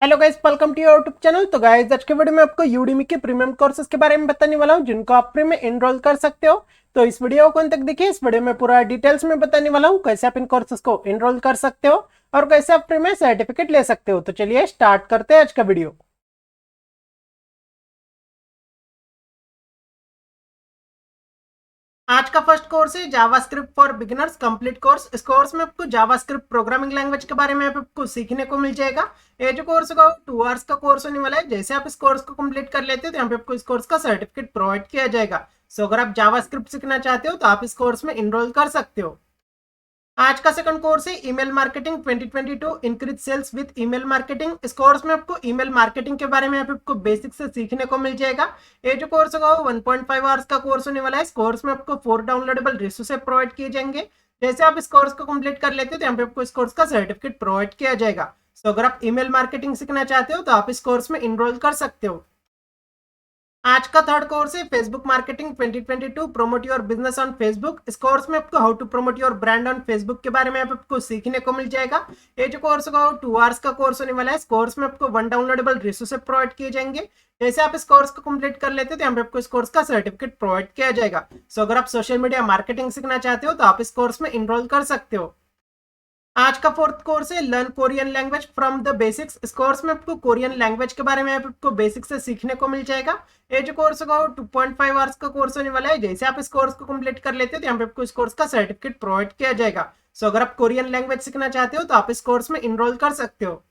Hello guys, welcome to your YouTube channel. तो guys, आज के वीडियो में आपको यूडेमी के प्रीमियम कोर्सेज के बारे में बताने वाला हूं, जिनको आप फ्री में एनरोल कर सकते हो। तो इस वीडियो को अंत तक देखिए। इस वीडियो में पूरा डिटेल्स में बताने वाला हूं कैसे आप इन कोर्सेज को एनरोल कर सकते हो और कैसे आप फ्री में सर्टिफिकेट ले सकते हो। तो चलिए स्टार्ट करते हैं आज का वीडियो। आज का फर्स्ट कोर्स है JavaScript for beginners complete course. इस कोर्स में आपको जावास्क्रिप्ट प्रोग्रामिंग लैंग्वेज के बारे में आपको सीखने को मिल जाएगा। ये जो कोर्स होगा 2 आवर्स का कोर्स होने वाला है। जैसे आप इस कोर्स को कंप्लीट कर लेते हो तो यहाँ पे आपको इस कोर्स का सर्टिफिकेट प्रोवाइड किया जाएगा। सो अगर आप जावास्क्रिप्ट सीखना चाहते हो तो आप इस कोर्स में इनरोल कर सकते हो। आज का सेकंड कोर्स है email marketing 2022 increase sales with email marketing. इस कोर्स में आपको ईमेल मार्केटिंग के बारे में आपको बेसिक से सीखने को मिल जाएगा। ये जो कोर्स होगा वो 1.5 आवर्स का कोर्स होने वाला है। इस कोर्स में आपको 4 डाउनलोडेबल रिसोर्सेज प्रोवाइड किए जाएंगे। जैसे आप इस कोर्स को कंप्लीट कर लेते हो तो यहाँ पे आपको इस कोर्स का सर्टिफिकेट प्रोवाइड किया जाएगा। सो अगर आप ईमेल मार्केटिंग सीखना चाहते हो तो आप इस कोर्स में इनरोल कर सकते हो। आज का थर्ड कोर्स है Facebook marketing 2022 promote your business on Facebook. इस कोर्स में आपको how to promote your brand on Facebook के बारे में आपको सीखने को मिल जाएगा। ये जो कोर्स होगा 2 आवर्स का कोर्स होने वाला है। इस कोर्स में आपको 1 डाउनलोडेबल रिसोर्सेज प्रोवाइड किए जाएंगे। जैसे आप इस कोर्स को कंप्लीट कर लेते हो तो यहाँ पे आपको इस कोर्स का सर्टिफिकेट प्रोवाइड किया जाएगा। सो अगर आप सोशल मीडिया मार्केटिंग सीखना चाहते हो तो आप इस कोर्स में इनरोल कर सकते हो। आज का फोर्थ कोर्स है learn Korean language from the basics. इस कोर्स में आपको कोरियन लैंग्वेज के बारे में आपको बेसिक से सीखने को मिल जाएगा। ये जो कोर्स होगा 2.5 आवर्स का कोर्स होने वाला है। जैसे आप इस कोर्स को कंप्लीट कर लेते हो तो यहाँ पे आपको इस कोर्स का सर्टिफिकेट प्रोवाइड किया जाएगा। सो अगर आप कोरियन लैंग्वेज सीखना चाहते हो तो आप इस कोर्स में इनरोल कर सकते हो।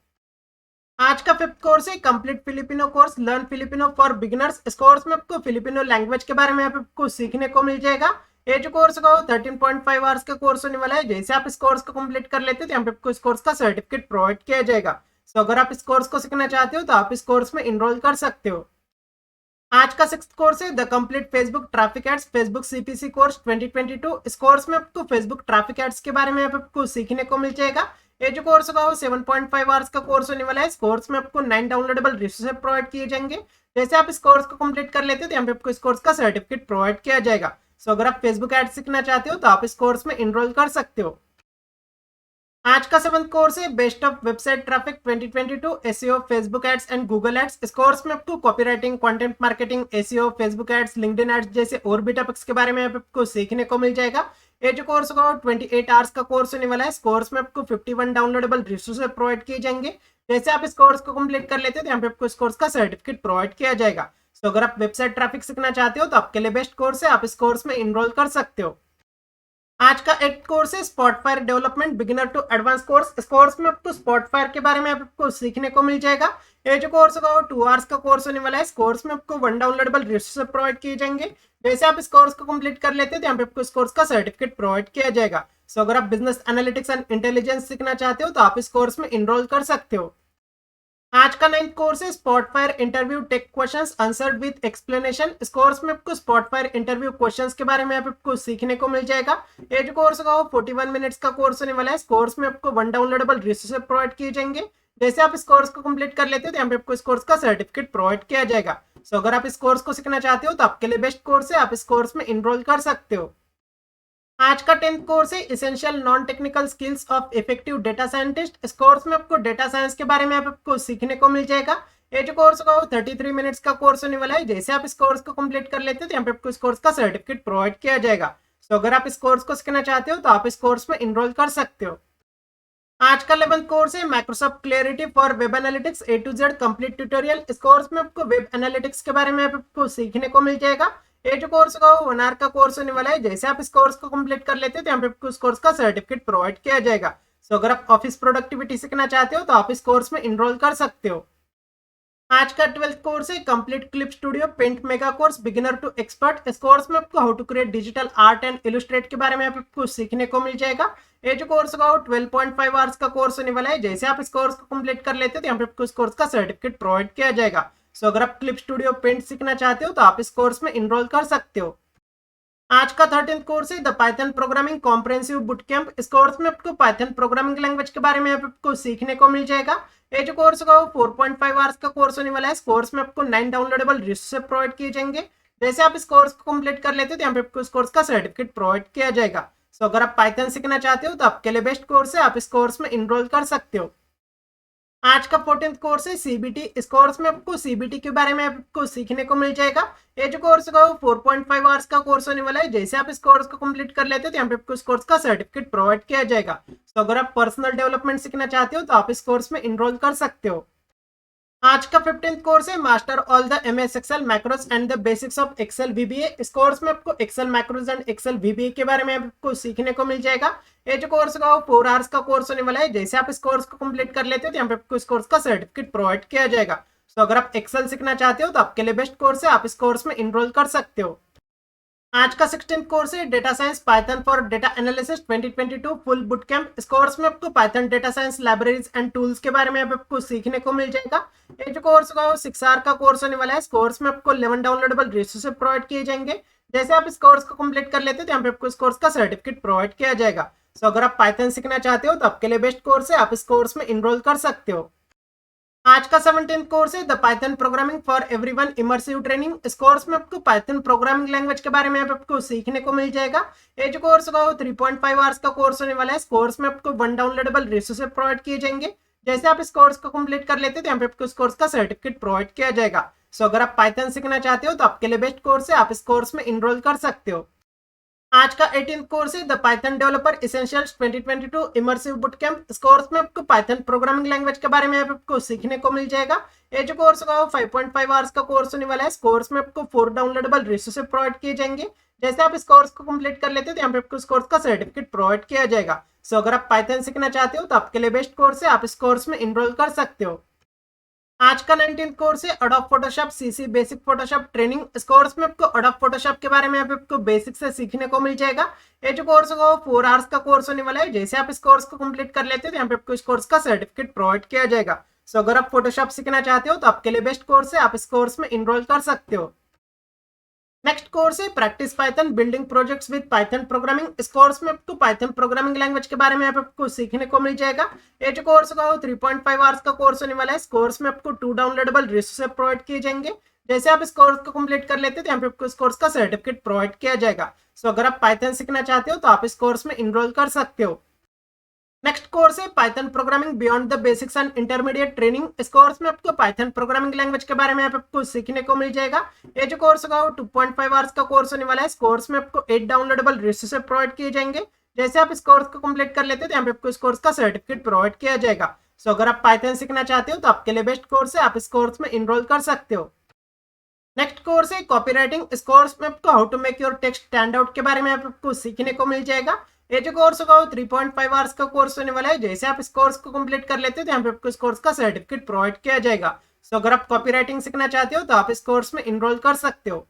आज का फिफ्थ कोर्स है complete Filipino course learn Filipino for beginners. इस कोर्स में आपको फिलिपिनो लैंग्वेज के बारे में आपको सीखने को मिल जाएगा। ये जो कोर्स होगा 13.5 आवर्स का कोर्स होने वाला है। जैसे आप इस कोर्स को कंप्लीट कर लेते हो तो यहाँ पे आपको इस कोर्स का सर्टिफिकेट प्रोवाइड किया जाएगा। सो अगर आप इस कोर्स को सीखना चाहते हो तो आप इस कोर्स में इनरोल कर सकते हो। आज का सिक्स्थ कोर्स है the complete Facebook traffic ads Facebook CPC course 2022। इस कोर्स में आपको फेसबुक ट्रैफिक एड्स के बारे में आपको सीखने को मिल जाएगा। ये जो कोर्स होगा वो 7.5 आवर्स का कोर्स होने वाला है। इस कोर्स में आपको 9 डाउनलोडेबल रिसोर्सेज प्रोवाइड किए जाएंगे। जैसे आप इस कोर्स को कंप्लीट कर लेते हो तो यहाँ पे आपको इस कोर्स का सर्टिफिकेट प्रोवाइड किया जाएगा। सो अगर आप फेसबुक एड्स सीखना चाहते हो तो आप इस कोर्स में इनरोल कर सकते हो। आज का सेवंथ कोर्स है best of website traffic 2022 SEO Facebook ads and Google ads. इस कोर्स में आपको copywriting content marketing SEO Facebook ads LinkedIn ads जैसे और भी टॉपिक्स के बारे में आपको सीखने को मिल जाएगा। ये जो कोर्स होगा 28 आवर्स का कोर्स होने वाला है। इस कोर्स में आपको 51 डाउनलोडेबल रिसोर्सेज प्रोवाइड किए जाएंगे। जैसे आप इस कोर्स को कंप्लीट कर लेते हो तो यहाँ पे आपको इस कोर्स का सर्टिफिकेट प्रोवाइड किया जाएगा। सो अगर आप वेबसाइट ट्रैफिक सीखना चाहते हो तो आपके लिए बेस्ट कोर्स है, आप इस कोर्स में इनरोल कर सकते हो। आज का एक कोर्स है Spotfire development beginner to advance course. इस कोर्स में आपको स्पॉटफायर के बारे में आपको सीखने को मिल जाएगा। ये जो कोर्स होगा 2 आवर्स का कोर्स होने वाला है। इस कोर्स में आपको 1 डाउनलोडेबल रिसोर्स प्रोवाइड किए जाएंगे। जैसे आप इस कोर्स को कंप्लीट कर लेते हैं तो यहाँ पे आपको इस कोर्स का सर्टिफिकेट प्रोवाइड किया जाएगा। सो अगर आप बिजनेस एनालिटिक्स एंड इंटेलिजेंस सीखना चाहते हो तो आप इस कोर्स में इनरोल कर सकते हो। आज का 9th कोर्स है Spotfire interview tech questions answered with explanation. इस कोर्स में आपको स्पॉटफायर इंटरव्यू क्वेश्चंस के बारे में आपको सीखने को मिल जाएगा। ये जो कोर्स होगा वो 41 मिनट्स का कोर्स होने वाला है। इस कोर्स में आपको 1 डाउनलोडेबल रिसोर्सेज प्रोवाइड किए जाएंगे। जैसे आप इस कोर्स को कंप्लीट कर लेते हो तो यहाँ पे आपको इस कोर्स का सर्टिफिकेट प्रोवाइड किया जाएगा। सो अगर आप इस कोर्स को सीखना चाहते हो तो आपके लिए बेस्ट कोर्स है, आप इस कोर्स में इनरोल कर सकते हो। आज का 10th कोर्स है essential non technical skills of effective data scientist. इस कोर्स में आपको डेटा साइंस के बारे में आपको सीखने को मिल जाएगा। ये जो कोर्स होगा वो 33 मिनट्स का कोर्स होने वाला है। जैसे आप इस कोर्स को कंप्लीट कर लेते हो तो यहाँ पे आपको इस कोर्स का सर्टिफिकेट प्रोवाइड किया जाएगा। सो अगर आप इस कोर्स को सीखना चाहते हो तो आप इस कोर्स में इनरोल कर सकते हो। आज का 11th कोर्स है Microsoft Clarity for web analytics A to Z complete tutorial. इस कोर्स में आपको वेब एनालिटिक्स के बारे में आपको सीखने को मिल जाएगा। ये जो कोर्स होगा वो 1 आवर का कोर्स होने वाला है। जैसे आप इस कोर्स को कंप्लीट कर लेते हो तो यहाँ पे आपको इस कोर्स का सर्टिफिकेट प्रोवाइड किया जाएगा। सो अगर आप ऑफिस प्रोडक्टिविटी सीखना चाहते हो तो आप इस कोर्स में इनरोल कर सकते हो। आज का 12th कोर्स है complete Clip Studio Paint mega course beginner to expert. इस कोर्स में आपको how to create digital art and illustrate के बारे में आपको सीखने को मिल जाएगा। ये जो कोर्स होगा वो 12.5 आवर्स का कोर्स होने वाला है। जैसे आप इस कोर्स को कंप्लीट कर लेते हो तो यहाँ पे आपको इस कोर्स का सर्टिफिकेट प्रोवाइड किया जाएगा। सो अगर आप क्लिप स्टूडियो पेंट सीखना चाहते हो तो आप इस कोर्स में इनरोल कर सकते हो। आज का 13th कोर्स है the Python programming comprehensive boot camp. इस कोर्स में आपको पाइथन प्रोग्रामिंग लैंग्वेज के बारे में आपको सीखने को मिल जाएगा। ये जो कोर्स होगा वो 4.5 आवर्स का कोर्स होने वाला है। इस कोर्स में आपको 9 डाउनलोडेबल रिसोर्सेज प्रोवाइड किए जाएंगे। जैसे आप इस कोर्स को कंप्लीट कर लेते हो तो यहाँ पे आपको इस कोर्स का सर्टिफिकेट प्रोवाइड किया जाएगा। सो अगर आप पाइथन सीखना चाहते हो तो आपके लिए बेस्ट कोर्स है, आप इस कोर्स में इनरोल कर सकते हो। आज का 14th कोर्स है सीबीटी। इस कोर्स में आपको सीबीटी के बारे में आपको सीखने को मिल जाएगा। ये जो कोर्स होगा वो 4.5 आवर्स का कोर्स होने वाला है। जैसे आप इस कोर्स को कंप्लीट कर लेते हो तो यहाँ पे आपको इस कोर्स का सर्टिफिकेट प्रोवाइड किया जाएगा। तो अगर आप पर्सनल डेवलपमेंट सीखना चाहते हो तो आप इस कोर्स में इनरोल कर सकते हो। आज का 15th कोर्स है master all the MS Excel macros and the basics of Excel VBA. इस कोर्स में आपको Excel macros and Excel VBA के बारे में आपको सीखने को मिल जाएगा। ये जो कोर्स होगा वो 4 आवर्स का कोर्स होने वाला है। जैसे आप इस कोर्स को कंप्लीट कर लेते हो तो यहाँ पे आपको इस कोर्स का सर्टिफिकेट प्रोवाइड किया जाएगा। तो अगर आप एक्सेल सीखना चाहते हो तो आपके लिए बेस्ट कोर्स है, आप इस कोर्स में इनरोल कर सकते हो। आज का 16th कोर्स है data science Python for data analysis 2022 full boot camp. इस कोर्स में आपको Python data science libraries and tools के बारे में आपको सीखने को मिल जाएगा। ये जो कोर्स होगा वो 6 आवर का कोर्स होने वाला है। इस कोर्स में आपको 11 डाउनलोडेबल रिसोर्सेज प्रोवाइड किए जाएंगे। जैसे आप इस कोर्स को कंप्लीट कर लेते हो तो यहाँ पे आपको इस कोर्स का सर्टिफिकेट प्रोवाइड किया जाएगा। सो अगर आप पाइथन सीखना चाहते हो तो आपके लिए बेस्ट कोर्स है, आप इस कोर्स में इनरोल कर सकते हो। आज का 17th कोर्स है the Python programming for everyone immersive training. इस कोर्स में आपको पाइथन प्रोग्रामिंग लैंग्वेज के बारे में आपको सीखने को मिल जाएगा। ये जो कोर्स होगा वो 3.5 आवर्स का कोर्स होने वाला है। इस कोर्स में आपको 1 डाउनलोडेबल रिसोर्सेज प्रोवाइड किए जाएंगे। जैसे आप इस कोर्स को कंप्लीट कर लेते हैं तो यहाँ पे आपको इस कोर्स का सर्टिफिकेट प्रोवाइड किया जाएगा। सो अगर आप पाइथन सीखना चाहते हो तो आपके लिए बेस्ट कोर्स है, आप इस कोर्स में इनरोल कर सकते हो। आज का 18th कोर्स है the Python developer essentials 2022 immersive boot camp. इस कोर्स में आपको पाइथन प्रोग्रामिंग लैंग्वेज के बारे में आपको सीखने को मिल जाएगा। ये जो कोर्स होगा वो 5.5 आवर्स का कोर्स होने वाला है। इस कोर्स में आपको 4 डाउनलोडेबल रिसोर्सेज प्रोवाइड किए जाएंगे। जैसे आप इस कोर्स को कंप्लीट कर लेते हो तो यहाँ पे आपको इस कोर्स का सर्टिफिकेट प्रोवाइड किया जाएगा। सो अगर आप पाइथन सीखना चाहते हो तो आपके लिए बेस्ट कोर्स है, आप इस कोर्स में इनरोल कर सकते हो। आज का 19th कोर्स है Adobe Photoshop CC basic Photoshop training. इस कोर्स में आपको अडोब फोटोशॉप के बारे में आपको बेसिक से सीखने को मिल जाएगा। ये जो कोर्स होगा वो 4 आवर्स का कोर्स होने वाला है। जैसे आप इस कोर्स को कंप्लीट कर लेते हो तो यहाँ पे आपको इस कोर्स का सर्टिफिकेट प्रोवाइड किया जाएगा। सो अगर आप फोटोशॉप सीखना चाहते हो तो आपके लिए बेस्ट कोर्स है, आप इस कोर्स में इनरोल कर सकते हो। नेक्स्ट कोर्स है practice Python building projects with Python programming. इस कोर्स में आपको पाइथन प्रोग्रामिंग लैंग्वेज के बारे में आपको सीखने को मिल जाएगा। ये जो कोर्स होगा वो 3.5 आवर्स का कोर्स होने वाला है। इस कोर्स में आपको 2 डाउनलोडेबल रिसोर्सेज प्रोवाइड किए जाएंगे। जैसे आप इस कोर्स को कंप्लीट कर लेते हैं तो यहाँ पे आपको इस कोर्स का सर्टिफिकेट प्रोवाइड किया जाएगा। सो अगर आप पाइथन सीखना चाहते हो तो आप इस कोर्स में इनरोल कर सकते हो। नेक्स्ट कोर्स है Python programming beyond the basics and intermediate training. इस कोर्स में आपको पाइथन प्रोग्रामिंग लैंग्वेज के बारे में आपको सीखने को मिल जाएगा। ये जो कोर्स होगा वो 2.5 आवर्स का कोर्स होने वाला है। इस कोर्स में आपको 8 डाउनलोडेबल रिसोर्सेज प्रोवाइड किए जाएंगे। जैसे आप इस कोर्स को कंप्लीट कर लेते हैं तो यहाँ पे आपको इस कोर्स का सर्टिफिकेट प्रोवाइड किया जाएगा। सो अगर आप पाइथन सीखना चाहते हो तो आपके लिए बेस्ट कोर्स है, आप इस कोर्स में इनरोल कर सकते हो। नेक्स्ट कोर्स है कॉपीराइटिंग। इस कोर्स में आपको how to make your text stand out के बारे में आपको सीखने को मिल जाएगा। ये जो कोर्स होगा वो 3.5 आवर्स का कोर्स होने वाला है। जैसे आप इस कोर्स को कंप्लीट कर लेते हैं तो यहाँ पे आपको इस कोर्स का सर्टिफिकेट प्रोवाइड किया जाएगा। सो अगर आप कॉपी राइटिंग सीखना चाहते हो तो आप इस कोर्स में इनरोल कर सकते हो।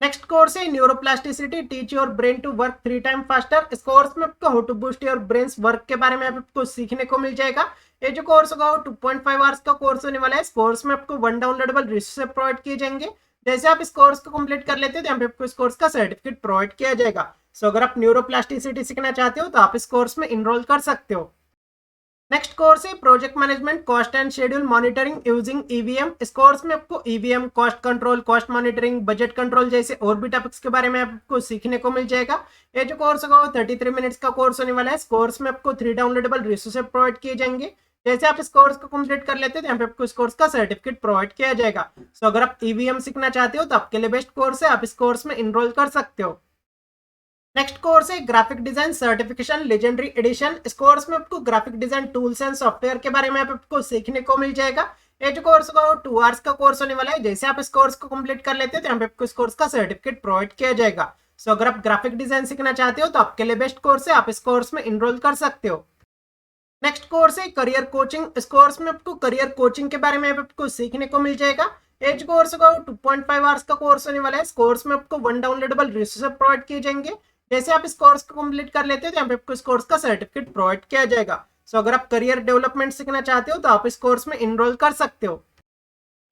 नेक्स्ट कोर्स है neuroplasticity teach your brain to work 3 time faster. इस कोर्स में आपको how to boost your brains work के बारे में आपको सीखने को मिल जाएगा। ये जो कोर्स होगा वो 2.5 आवर्स का कोर्स होने वाला है। इस कोर्स में आपको 1 डाउनलोडेबल रिसोर्सेज प्रोवाइड किए जाएंगे। जैसे आप इस कोर्स को कंप्लीट कर लेते हैं तो यहाँ पे आपको इस कोर्स का सर्टिफिकेट प्रोवाइड किया जाएगा। सो अगर आप न्यूरोप्लास्टिसिटी सीखना चाहते हो तो आप इस कोर्स में इनरोल कर सकते हो। नेक्स्ट कोर्स है project management cost and schedule monitoring using EVM. इस कोर्स में आपको EVM cost control cost monitoring budget control जैसे और भी टॉपिक्स के बारे में आपको सीखने को मिल जाएगा। ये जो कोर्स होगा वो 33 मिनट्स का कोर्स होने वाला है। इस कोर्स में आपको 3 डाउनलोडेबल रिसोर्सेज प्रोवाइड किए जाएंगे। जैसे आप इस कोर्स को कंप्लीट कर लेते हैं तो यहाँ पे आपको इस कोर्स का सर्टिफिकेट प्रोवाइड किया जाएगा। सो अगर आप ईवीएम सीखना चाहते हो तो आपके लिए बेस्ट कोर्स है, आप इस कोर्स में इनरोल कर सकते हो। नेक्स्ट कोर्स है graphic design certification legendary edition. इस कोर्स में आपको graphic design tools and software के बारे में आपको सीखने को मिल जाएगा। ये जो कोर्स होगा वो 2 आवर्स का कोर्स होने वाला है। जैसे आप इस कोर्स को कंप्लीट कर लेते हैं तो यहाँ पे आपको इस कोर्स का सर्टिफिकेट प्रोवाइड किया जाएगा। सो अगर आप ग्राफिक डिजाइन सीखना चाहते हो तो आपके लिए बेस्ट कोर्स है, आप इस कोर्स में इनरोल कर सकते हो। नेक्स्ट कोर्स है करियर कोचिंग। इस कोर्स में आपको करियर कोचिंग के बारे में आपको सीखने को मिल जाएगा। एज कोर्स होगा 2.5 आवर्स का कोर्स होने वाला है। इस कोर्स में आपको 1 डाउनलोडेबल रिसोर्सेज प्रोवाइड किए जाएंगे। जैसे आप इस कोर्स को कंप्लीट कर लेते हैं तो यहाँ पे आपको इस कोर्स का सर्टिफिकेट प्रोवाइड किया जाएगा। सो अगर आप करियर डेवलपमेंट सीखना चाहते हो तो आप इस कोर्स में इनरोल कर सकते हो।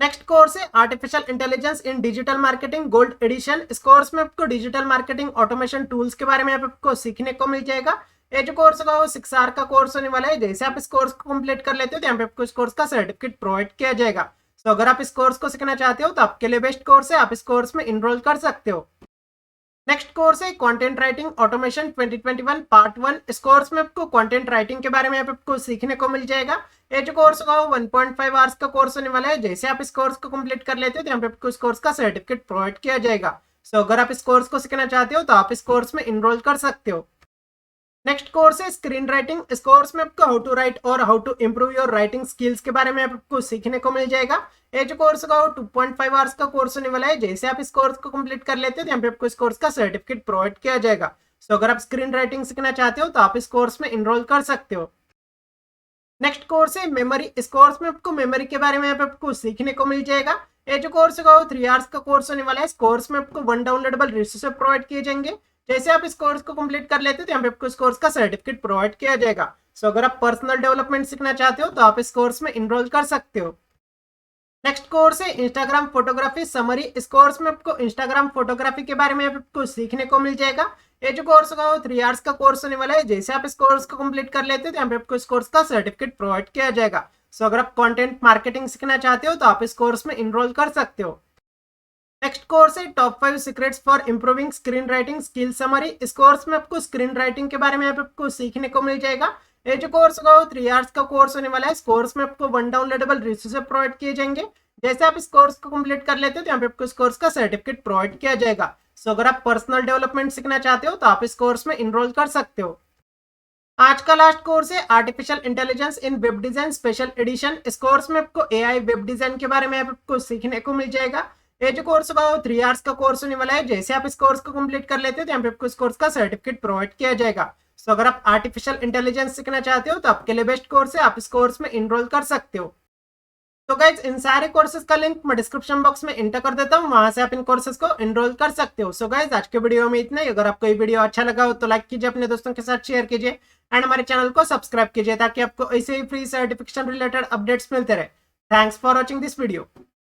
नेक्स्ट कोर्स है आर्टिफिशियल इंटेलिजेंस इन डिजिटल मार्केटिंग गोल्ड एडिशन। इस कोर्स में आपको डिजिटल मार्केटिंग ऑटोमेशन टूल्स के बारे में आपको सीखने को मिल जाएगा। ये जो कोर्स होगा वो 6 आवर का कोर्स होने वाला है। जैसे आप इस कोर्स को कंप्लीट कर लेते हो तो यहाँ पे आपको इस कोर्स का सर्टिफिकेट प्रोवाइड किया जाएगा। सो अगर आप इस कोर्स को सीखना चाहते हो तो आपके लिए बेस्ट कोर्स है, आप इस कोर्स में इनरोल कर सकते हो। नेक्स्ट कोर्स है कंटेंट राइटिंग ऑटोमेशन 2021 पार्ट 1। इस कोर्स में आपको कंटेंट राइटिंग के बारे में आपको सीखने को मिल जाएगा। ये जो कोर्स होगा वो 1.5 आवर्स का कोर्स होने वाला है। जैसे आप इस कोर्स को कंप्लीट कर लेते हो तो यहाँ पे आपको इस कोर्स का सर्टिफिकेट प्रोवाइड किया जाएगा। सो अगर आप इस कोर्स को सीखना चाहते हो तो आप इस कोर्स में इनरोल कर सकते हो। नेक्स्ट कोर्स है स्क्रीन राइटिंग। इस कोर्स में आपको हाउ टू राइट और how to improve your writing skills के बारे में आपको सीखने को मिल जाएगा। ये जो कोर्स होगा वो 2.5 आवर्स का कोर्स होने वाला है। जैसे आप इस कोर्स को कंप्लीट कर लेते हो तो यहाँ पे आपको इस कोर्स का सर्टिफिकेट प्रोवाइड किया जाएगा। सो अगर आप स्क्रीन राइटिंग सीखना चाहते हो तो आप इस कोर्स में इनरोल कर सकते हो। नेक्स्ट कोर्स है मेमोरी। इस कोर्स में आपको मेमोरी के बारे में आपको सीखने को मिल जाएगा। ये जो कोर्स होगा वो 3 आवर्स का कोर्स होने वाला है। इस कोर्स में आपको 1 डाउनलोडेबल रिसोर्स प्रोवाइड किए जाएंगे। जैसे आप इस कोर्स को कंप्लीट कर लेते हो तो यहाँ पे आपको इस कोर्स का सर्टिफिकेट प्रोवाइड किया जाएगा। सो अगर आप पर्सनल डेवलपमेंट सीखना चाहते हो तो आप इस कोर्स में इनरोल कर सकते हो। नेक्स्ट कोर्स है इंस्टाग्राम फोटोग्राफी समरी। इस कोर्स में आपको इंस्टाग्राम फोटोग्राफी के बारे में आपको सीखने को मिल जाएगा। ये जो कोर्स होगा वो 3 आवर्स का कोर्स होने वाला है। जैसे आप इस कोर्स को कंप्लीट कर लेते हो तो यहाँ पे आपको इस कोर्स का सर्टिफिकेट प्रोवाइड किया जाएगा। सो अगर आप कंटेंट मार्केटिंग सीखना चाहते हो तो आप इस कोर्स में इनरोल कर सकते हो। नेक्स्ट कोर्स है top 5 secrets for improving screen writing skill summary. इस कोर्स में आपको स्क्रीन राइटिंग के बारे में आपको सीखने को मिल जाएगा। ये जो कोर्स होगा वो 3 आवर्स का कोर्स होने वाला है। इस कोर्स में आपको 1 डाउनलोडेबल रिसोर्स प्रोवाइड किए जाएंगे। जैसे आप इस कोर्स को कंप्लीट कर लेते हो तो यहाँ पे आपको इस कोर्स का सर्टिफिकेट प्रोवाइड किया जाएगा। सो अगर आप पर्सनल डेवलपमेंट सीखना चाहते हो तो आप इस कोर्स में इनरोल कर सकते हो। आज का लास्ट कोर्स है आर्टिफिशियल इंटेलिजेंस इन वेब डिजाइन स्पेशल एडिशन। इस कोर्स में आपको एआई वेब डिजाइन के बारे में आपको सीखने को मिल जाएगा। ये जो कोर्स होगा वो 3 आवर्स का कोर्स होने वाला है। जैसे आप इस कोर्स को कंप्लीट कर लेते हो तो यहाँ पे आपको इस कोर्स का सर्टिफिकेट प्रोवाइड किया जाएगा। सो अगर आप आर्टिफिशियल इंटेलिजेंस सीखना चाहते हो तो आपके लिए बेस्ट कोर्स है, आप इस कोर्स में इनरोल कर सकते हो। तो गाइज इन सारे कोर्सेज का लिंक मैं डिस्क्रिप्शन बॉक्स में इंटर कर देता हूँ, वहां से आप इन कोर्सेज को एनरोल कर सकते हो। सो गाइज आज के वीडियो में इतना ही। अगर आपको ये वीडियो अच्छा लगा हो तो लाइक कीजिए, अपने दोस्तों के साथ शेयर कीजिए एंड हमारे चैनल को सब्सक्राइब कीजिए ताकि आपको ऐसे ही फ्री सर्टिफिकेशन रिलेटेड अपडेट्स मिलते रहे। Thanks for watching this video.